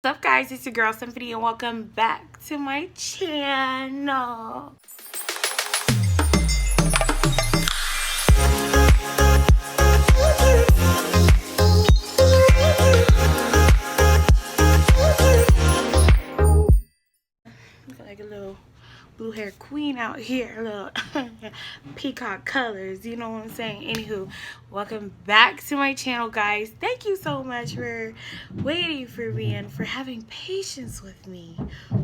What's up, guys? It's your girl Symphonie and welcome back to my channel. Look like a little blue hair queen out here, a little peacock colors, you know what I'm saying? Anywho, welcome back to my channel, guys. Thank you so much for waiting for me and for having patience with me.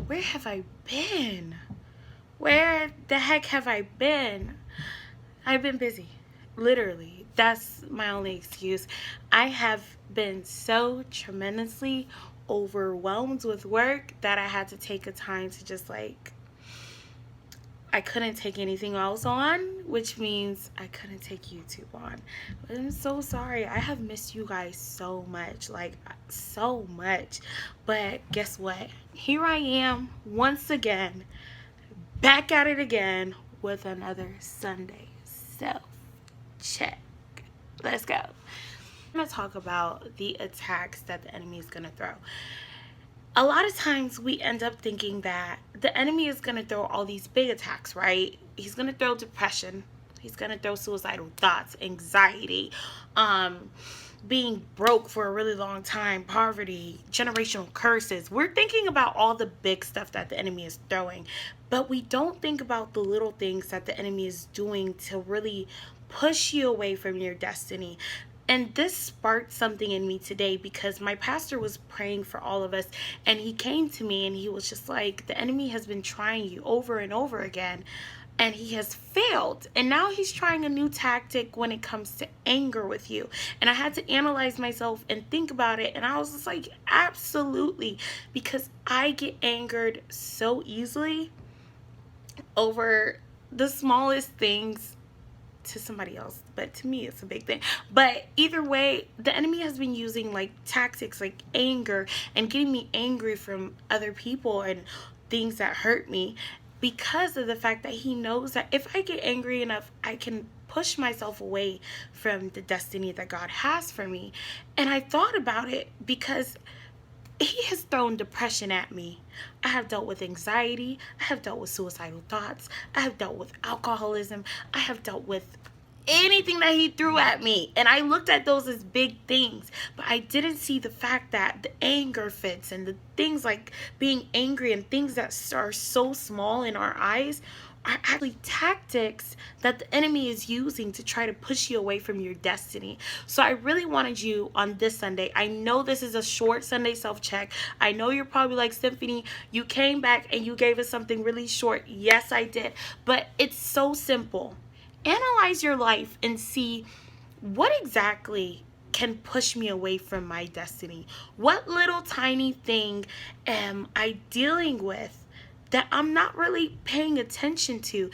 Where have I been? Where the heck have I been? I've been busy. Literally. That's my only excuse. I have been so tremendously overwhelmed with work that I had to take a time to just I couldn't take anything else on, which means I couldn't take YouTube on. I'm so sorry. I have missed you guys so much, so much. But guess what? Here I am once again, back at it again with another Sunday self-check. Let's go. I'm going to talk about the attacks that the enemy is going to throw. A lot of times we end up thinking that the enemy is going to throw all these big attacks, right? He's going to throw depression. He's going to throw suicidal thoughts, anxiety, being broke for a really long time, poverty, generational curses. We're thinking about all the big stuff that the enemy is throwing, but we don't think about the little things that the enemy is doing to really push you away from your destiny. And this sparked something in me today because my pastor was praying for all of us, and he came to me and he was just like, the enemy has been trying you over and over again and he has failed, and now he's trying a new tactic when it comes to anger with you. And I had to analyze myself and think about it, and I was just like, absolutely, because I get angered so easily over the smallest things to somebody else, but to me it's a big thing. But either way, the enemy has been using tactics like anger and getting me angry from other people and things that hurt me, because of the fact that he knows that if I get angry enough, I can push myself away from the destiny that God has for me. And I thought about it because he has thrown depression at me. I have dealt with anxiety. I have dealt with suicidal thoughts. I have dealt with alcoholism. I have dealt with anything that he threw at me. And I looked at those as big things. But I didn't see the fact that the anger fits and the things like being angry and things that are so small in our eyes are actually tactics that the enemy is using to try to push you away from your destiny. So I really wanted you on this Sunday. I know this is a short Sunday self-check. I know you're probably like, Symphonie, you came back and you gave us something really short. Yes, I did. But it's so simple. Analyze your life and see what exactly can push me away from my destiny. What little tiny thing am I dealing with that I'm not really paying attention to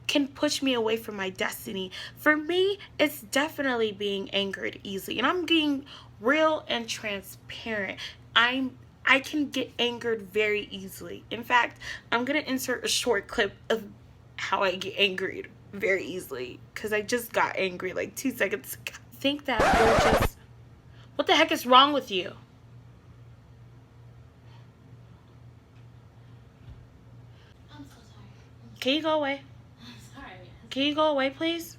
can push me away from my destiny? For me, it's definitely being angered easily. And I'm being real and transparent. I can get angered very easily. In fact, I'm going to insert a short clip of how I get angered very easily, because I just got angry 2 seconds ago. I think that we're just... What the heck is wrong with you? I'm so sorry. Can you go away? I'm sorry. Can you go away, please?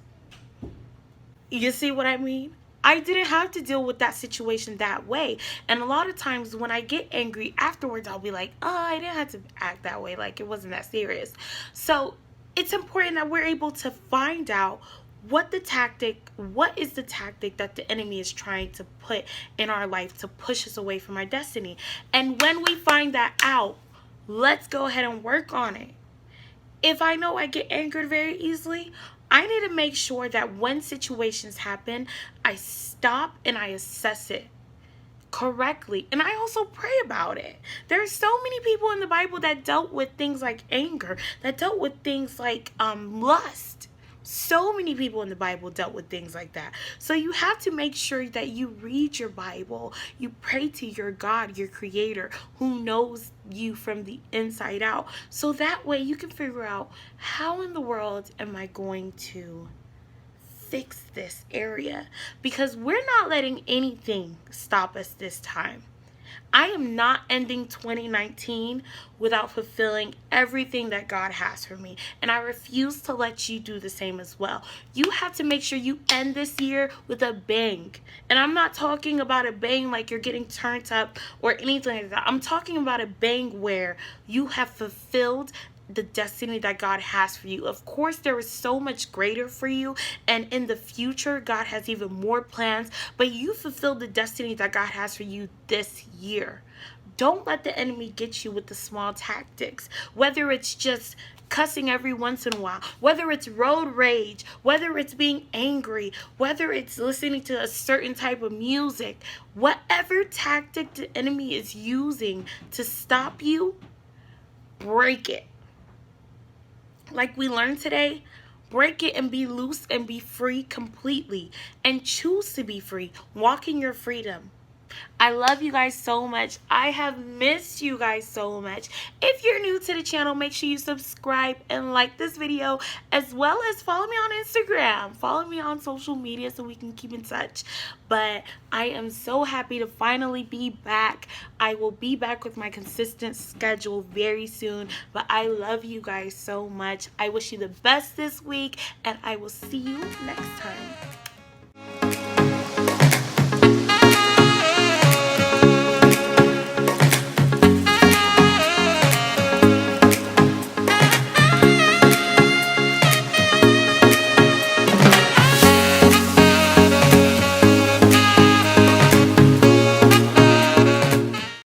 You see what I mean? I didn't have to deal with that situation that way. And a lot of times when I get angry afterwards, I'll be like, oh, I didn't have to act that way. It wasn't that serious. So it's important that we're able to find out what is the tactic that the enemy is trying to put in our life to push us away from our destiny. And when we find that out, let's go ahead and work on it. If I know I get angered very easily, I need to make sure that when situations happen, I stop and I assess it correctly. And I also pray about it. There are so many people in the Bible that dealt with things like anger, that dealt with things like lust. So many people in the Bible dealt with things like that. So you have to make sure that you read your Bible, you pray to your God, your creator, who knows you from the inside out. So that way you can figure out, how in the world am I going to fix this area? Because we're not letting anything stop us this time. I am not ending 2019 without fulfilling everything that God has for me. And I refuse to let you do the same as well. You have to make sure you end this year with a bang. And I'm not talking about a bang like you're getting turned up or anything like that. I'm talking about a bang where you have fulfilled the destiny that God has for you. Of course, there is so much greater for you, and in the future, God has even more plans, but you fulfilled the destiny that God has for you this year. Don't let the enemy get you with the small tactics, whether it's just cussing every once in a while, whether it's road rage, whether it's being angry, whether it's listening to a certain type of music. Whatever tactic the enemy is using to stop you, break it. Like we learned today, break it and be loose and be free completely, and choose to be free. Walk in your freedom. I love you guys so much. I have missed you guys so much. If you're new to the channel, make sure you subscribe and like this video, as well as follow me on Instagram. Follow me on social media so we can keep in touch. But I am so happy to finally be back. I will be back with my consistent schedule very soon. But I love you guys so much. I wish you the best this week, and I will see you next time.